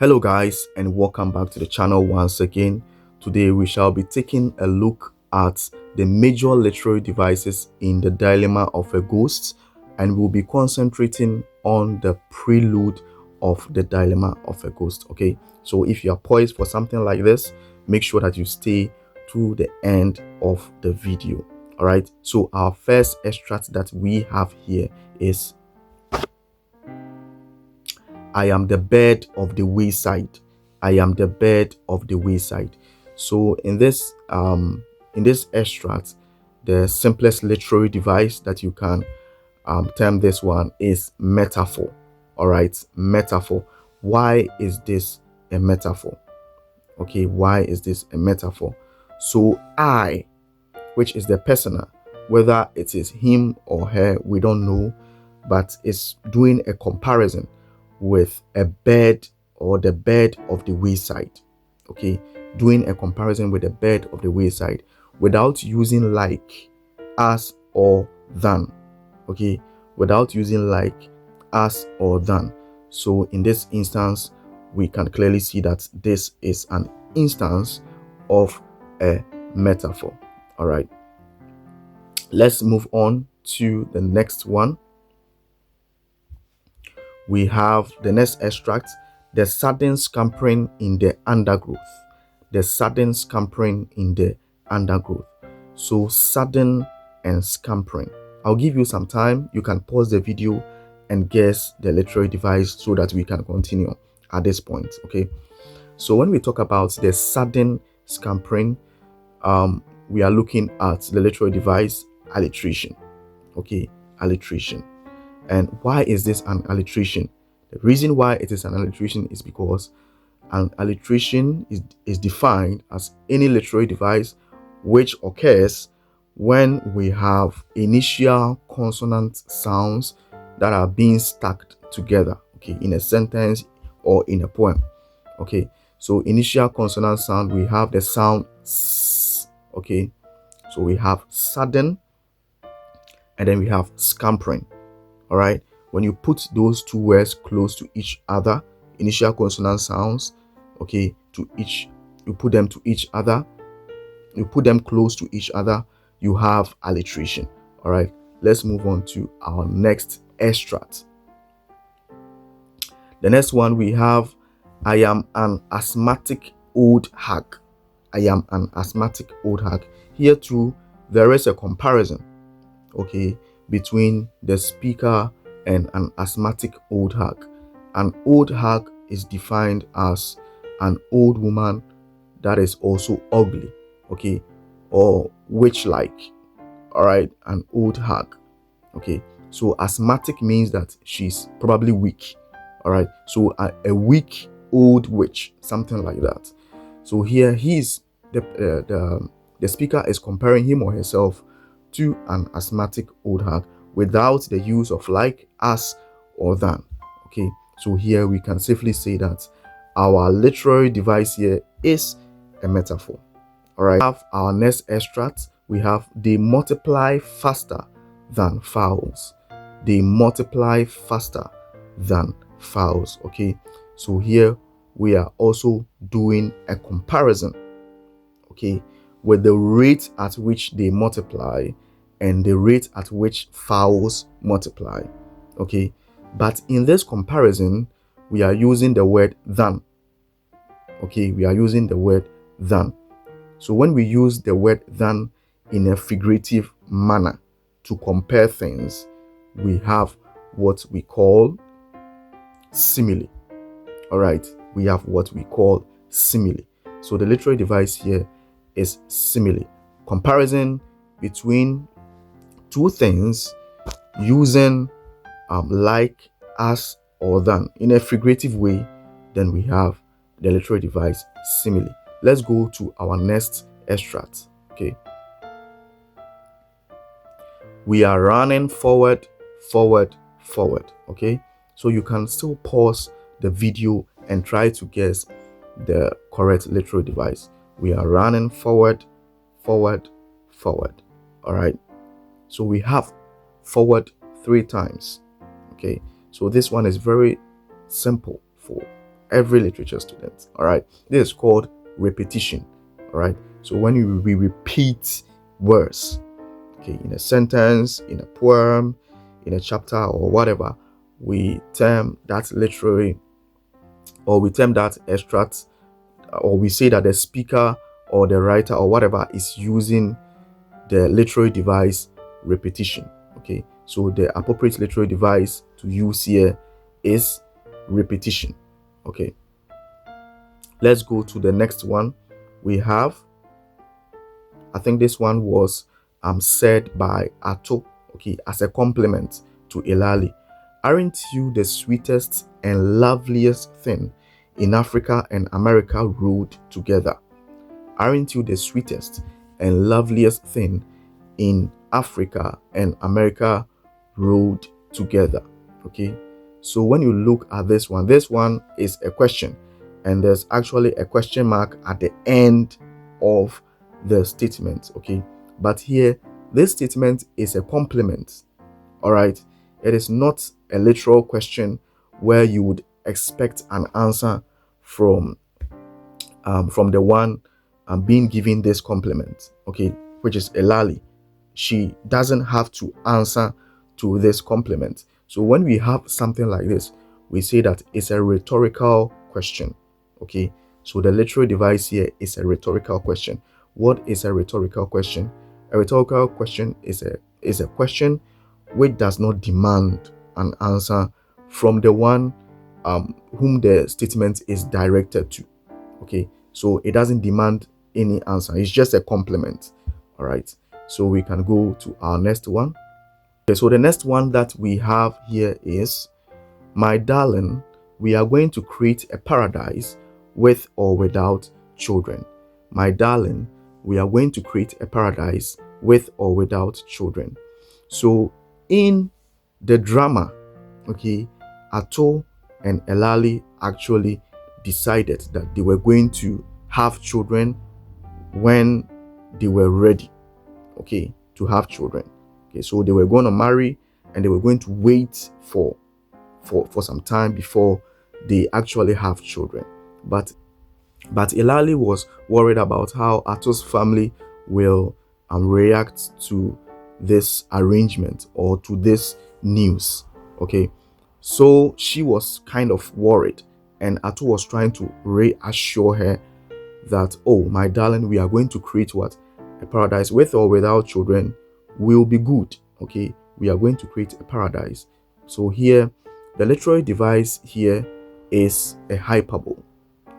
Hello guys, and welcome back to the channel once again. Today we shall be taking a look at the major literary devices in the dilemma of a ghost, and we'll be concentrating on the prelude of the dilemma of a ghost. Okay, so if you are poised for something like this, make sure that you stay to the end of the video. All right, so our first extract that we have here is I am the bird of the wayside. I am the bird of the wayside. So in this extract, the simplest literary device that you can term this one is metaphor. All right, metaphor. Why is this a metaphor? Okay, why is this a metaphor? So I, which is the personal, whether it is him or her, we don't know, but it's doing a comparison with a bird or the bird of the wayside. Okay, doing a comparison with the bird of the wayside without using like, as, or than. Okay, without using like, as, or than. So in this instance, we can clearly see that this is an instance of a metaphor. All right, let's move on to the next one. We have the next extract, the sudden scampering in the undergrowth. The sudden scampering in the undergrowth. So sudden and scampering. I'll give you some time. You can pause the video and guess the literary device so that we can continue at this point. Okay. So when we talk about the sudden scampering, we are looking at the literary device alliteration. Okay, alliteration. And why is this an alliteration? The reason why it is an alliteration is because an alliteration is defined as any literary device which occurs when we have initial consonant sounds that are being stacked together, okay, in a sentence or in a poem. Okay, so initial consonant sound, we have the sound s, okay, so we have sudden and then we have scampering. All right, when you put those two words close to each other, initial consonant sounds, okay, to each, you put them to each other, you put them close to each other, you have alliteration. All right, let's move on to our next extract. The next one we have, I am an asthmatic old hag. I am an asthmatic old hag. Here too, there is a comparison, okay, between the speaker and an asthmatic old hag. An old hag is defined as an old woman that is also ugly, okay, or witch-like. All right, an old hag. Okay, so asthmatic means that she's probably weak. All right, so a weak old witch, something like that. So here he's the speaker is comparing him or herself to an asthmatic old hag without the use of like, as, or than. Okay, so here we can safely say that our literary device here is a metaphor. All right, we have our next extract. We have they multiply faster than fowls. They multiply faster than fowls. Okay, so here we are also doing a comparison, okay, with the rate at which they multiply and the rate at which fowls multiply. Okay, but in this comparison, we are using the word than. Okay, we are using the word than. So when we use the word than in a figurative manner to compare things, we have what we call simile. All right, we have what we call simile. So the literary device here is simile, comparison between two things using like, as, or than in a figurative way. Then we have the literary device simile. Let's go to our next extract. Okay, we are running forward, forward, forward. Okay, so you can still pause the video and try to guess the correct literary device. We are running forward, forward, forward. All right, so we have forward 3 times. Okay, so this one is very simple for every literature student. All right, this is called repetition. All right, so when we repeat words, okay, in a sentence, in a poem, in a chapter, or whatever, we term that literary, or we term that extract, or we say that the speaker or the writer or whatever is using the literary device repetition. Okay, so the appropriate literary device to use here is repetition. Okay, let's go to the next one. We have, I think this one was said by Ato, okay, as a compliment to Elali. Aren't you the sweetest and loveliest thing in Africa and America rolled together? Aren't you the sweetest and loveliest thing in Africa and America rolled together? Okay, so when you look at this one is a question, and there's actually a question mark at the end of the statement. Okay, but here this statement is a compliment. All right, it is not a literal question where you would expect an answer from the one being given this compliment, okay, which is Elali. She doesn't have to answer to this compliment. So when we have something like this, we say that it's a rhetorical question. Okay, so the literary device here is a rhetorical question. What is a rhetorical question? A rhetorical question is a question which does not demand an answer from the one whom the statement is directed to. Okay, so it doesn't demand any answer, it's just a compliment. All right, so we can go to our next one. Okay, so the next one that we have here is, my darling, we are going to create a paradise with or without children. My darling, we are going to create a paradise with or without children. So in the drama, okay, Ato and Elali actually decided that they were going to have children when they were ready, okay, to have children. Okay, so they were going to marry and they were going to wait for some time before they actually have children. But Elali was worried about how Ato's family will react to this arrangement or to this news. Okay, so she was kind of worried, and Ato was trying to reassure her that, oh, my darling, we are going to create what? A paradise with or without children will be good. Okay, we are going to create a paradise. So here, the literary device here is a hyperbole.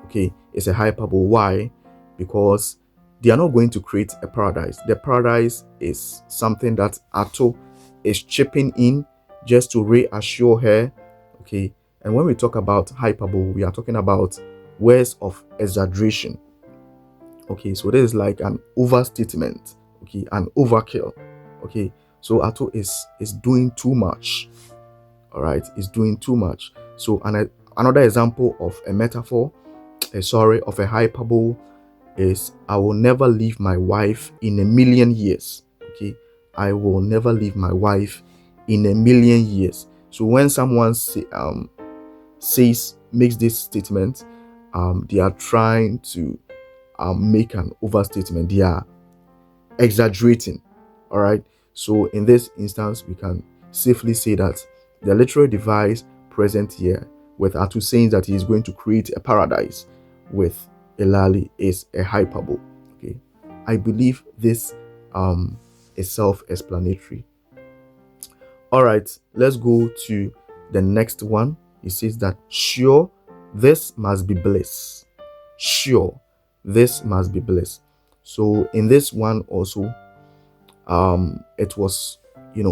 Okay, it's a hyperbole. Why? Because they are not going to create a paradise. The paradise is something that Ato is chipping in just to reassure her. Okay, and when we talk about hyperbole, we are talking about words of exaggeration. Okay, so this is like an overstatement, okay, an overkill. Okay, so Ato is doing too much. All right, is doing too much. So another example of a metaphor, of a hyperbole, is, I will never leave my wife in a million years. Okay, I will never leave my wife in a million years. So when someone makes this statement, they are trying to make an overstatement. They are exaggerating. All right, so in this instance, we can safely say that the literary device present here with Atu saying that he is going to create a paradise with Elali is a hyperbole. Okay, I believe this is self-explanatory. All right, let's go to the next one. It says that, sure, this must be bliss. Sure, this must be bliss. So in this one also, it was,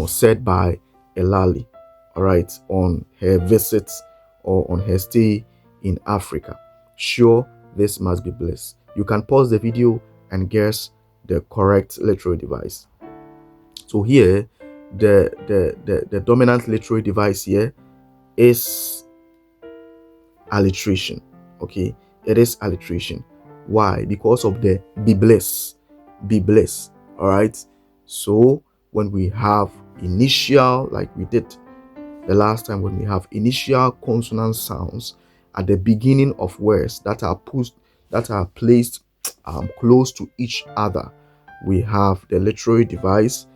said by Elali, all right, on her visit or on her stay in Africa. Sure, this must be bliss. You can pause the video and guess the correct literary device. So here, the dominant literary device here is alliteration. Okay, it is alliteration. Why? Because of the be bliss. Be bliss. All right. So when we have initial, like we did the last time, when we have initial consonant sounds at the beginning of words that are placed close to each other, we have the literary device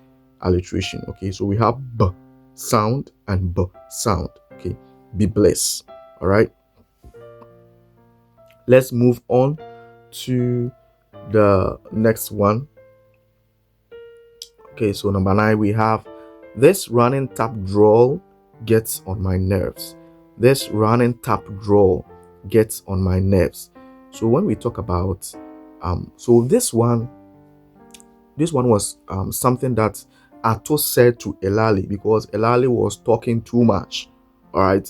alliteration. Okay, so we have b sound and b sound. Okay, be blessed. All right, let's move on to the next one. Okay, so number 9, we have this running tap drawl gets on my nerves. This running tap drawl gets on my nerves. So when we talk about so this one was something that Ato said to Elali, because Elali was talking too much. All right,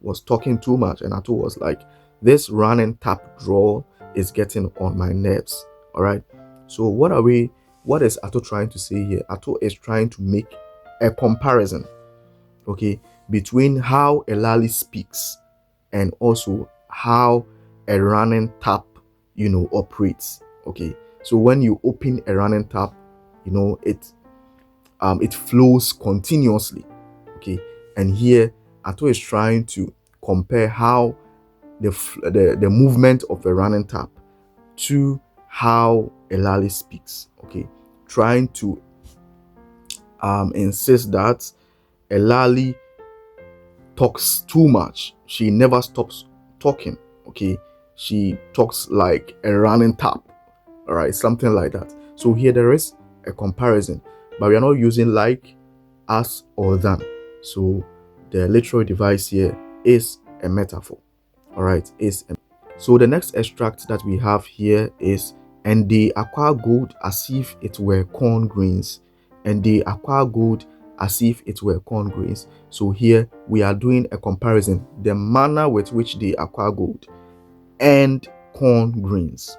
was talking too much, and Ato was like, this running tap drawl is getting on my nerves. All right, so what is Ato trying to say here? Ato is trying to make a comparison, okay, between how Elali speaks and also how a running tap, operates. Okay, so when you open a running tap, it flows continuously. Okay, and here Ato is trying to compare how the movement of a running tap to how Elali speaks. Okay, trying to insist that Elali talks too much. She never stops talking. Okay, she talks like a running tap. All right, something like that. So here there is a comparison, but we are not using like, as, or than. So the literary device here is a metaphor. All right, so the next extract that we have here is, and they acquire gold as if it were corn grains. And they acquire gold as if it were corn grains. So here we are doing a comparison, the manner with which they acquire gold and corn grains.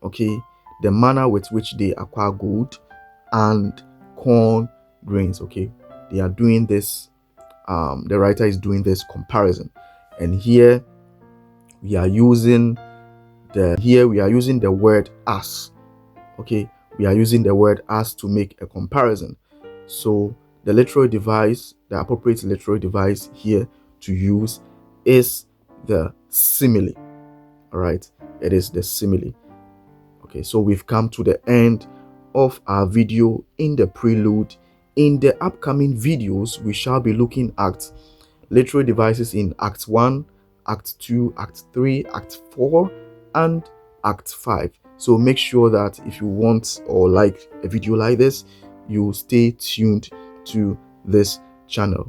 Okay, the manner with which they acquire gold and corn grains. Okay, they are doing this. The writer is doing this comparison, and here we are using the word as. Okay, we are using the word as to make a comparison. So the appropriate literary device here to use is the simile. All right, it is the simile. Okay, so we've come to the end of our video in the prelude. In the upcoming videos, we shall be looking at literary devices in Act 1, Act 2, Act 3, Act 4, and Act 5. So make sure that if you want or like a video like this, you stay tuned to this channel.